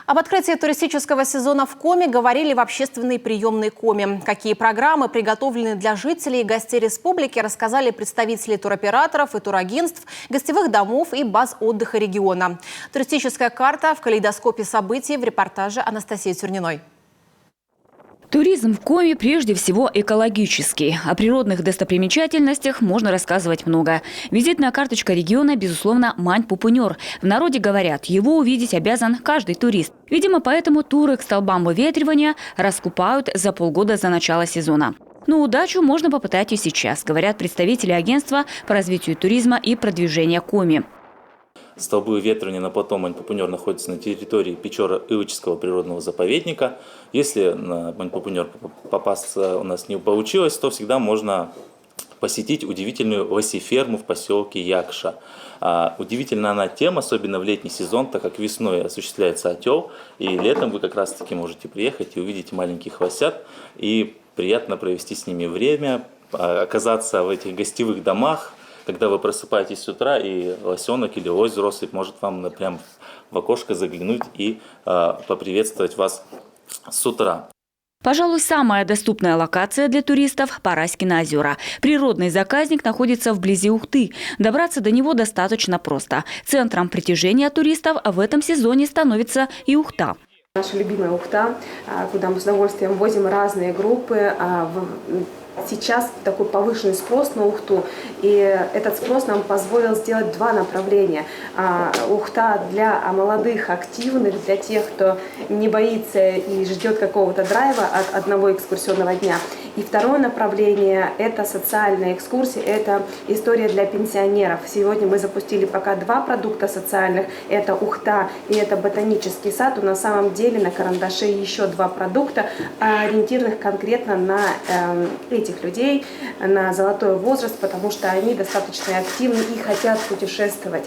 Об открытии туристического сезона в Коми говорили в общественной приемной Коми. Какие программы приготовлены для жителей и гостей республики, рассказали представители туроператоров и турагентств, гостевых домов и баз отдыха региона. Туристическая карта в калейдоскопе событий в репортаже Анастасии Тюрниной. Туризм в Коми прежде всего экологический. О природных достопримечательностях можно рассказывать много. Визитная карточка региона, безусловно, Мань-Пупунер. В народе говорят, его увидеть обязан каждый турист. Видимо, поэтому туры к столбам выветривания раскупают за полгода до начала сезона. Но удачу можно попытать и сейчас, говорят представители агентства по развитию туризма и продвижения Коми. Столбы выветривания на плато Мань-Пупунер находятся на территории Печора-Ивычского природного заповедника. Если на Мань-Пупунер попасться у нас не получилось, то всегда можно посетить удивительную лосиферму в поселке Якша. Удивительна она тем, особенно в летний сезон, так как весной осуществляется отел, и летом вы как раз-таки можете приехать и увидеть маленьких лосят, и приятно провести с ними время, оказаться в этих гостевых домах, когда вы просыпаетесь с утра, и лосенок или лось взрослый может вам прям в окошко заглянуть и поприветствовать вас с утра. Пожалуй, самая доступная локация для туристов – Параськины озера. Природный заказник находится вблизи Ухты. Добраться до него достаточно просто. Центром притяжения туристов в этом сезоне становится и Ухта. Наша любимая Ухта, куда мы с удовольствием возим разные группы. Сейчас такой повышенный спрос на Ухту, и этот спрос нам позволил сделать два направления. Ухта для молодых, активных, для тех, кто не боится и ждет какого-то драйва от одного экскурсионного дня. И второе направление – это социальная экскурсия, это история для пенсионеров. Сегодня мы запустили пока два продукта социальных – это Ухта и это ботанический сад. На самом деле на карандаше еще два продукта, ориентированных конкретно на этих людей, на золотой возраст, потому что они достаточно активны и хотят путешествовать.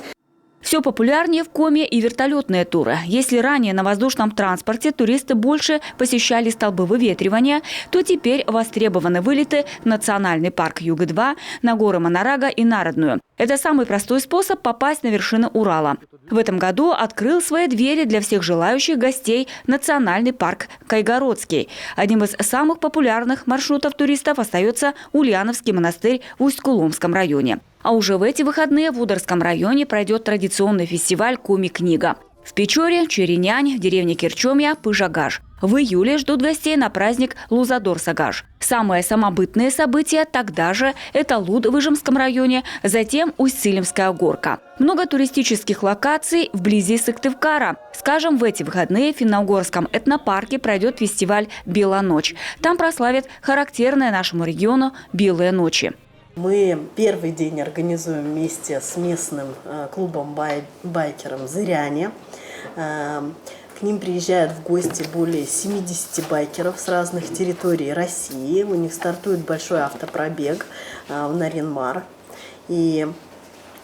Все популярнее в Коми и вертолетные туры. Если ранее на воздушном транспорте туристы больше посещали столбы выветривания, то теперь востребованы вылеты в национальный парк Юга-2, на горы Монорага и Народную. Это самый простой способ попасть на вершины Урала. В этом году открыл свои двери для всех желающих гостей национальный парк Кайгородский. Одним из самых популярных маршрутов туристов остается Ульяновский монастырь в Усть-Куломском районе. А уже в эти выходные в Ударском районе пройдет традиционный фестиваль «Коми-книга». В Печоре, Черенянь, в деревне Кирчомья, Пыжагаш. В июле ждут гостей на праздник Лузадор-Сагаш. Самые самобытные события тогда же – это Луд в Ижемском районе, затем Усть-Сылемская горка. Много туристических локаций вблизи Сыктывкара. Скажем, в эти выходные в Финно-Угорском этнопарке пройдет фестиваль «Белая ночь». Там прославят характерные нашему региону «Белые ночи». Мы первый день организуем вместе с местным клубом байкером «Зыряне». К ним приезжают в гости более 70 байкеров с разных территорий России. У них стартует большой автопробег в Нарьян-Мар. И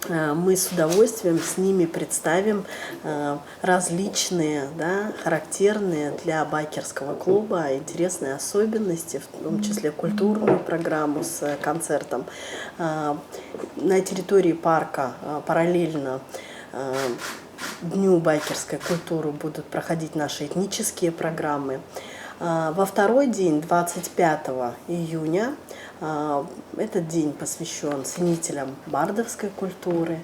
мы с удовольствием с ними представим различные, характерные для байкерского клуба интересные особенности, в том числе культурную программу с концертом. На территории парка параллельно Дню байкерской культуры будут проходить наши этнические программы. Во второй день, 25 июня, этот день посвящен ценителям бардовской культуры.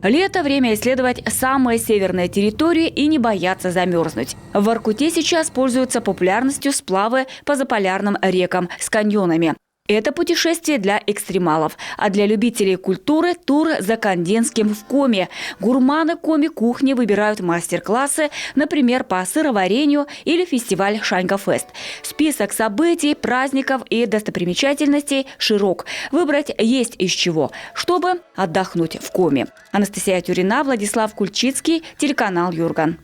Лето – время исследовать самые северные территории и не бояться замерзнуть. В Воркуте сейчас пользуются популярностью сплавы по заполярным рекам с каньонами. Это путешествие для экстремалов. А для любителей культуры – тур за Канденским в Коми. Гурманы Коми-кухни выбирают мастер-классы, например, по сыроварению или фестиваль Шаньга-фест. Список событий, праздников и достопримечательностей широк. Выбрать есть из чего, чтобы отдохнуть в Коми. Анастасия Тюрина, Владислав Кульчицкий, телеканал Юрган.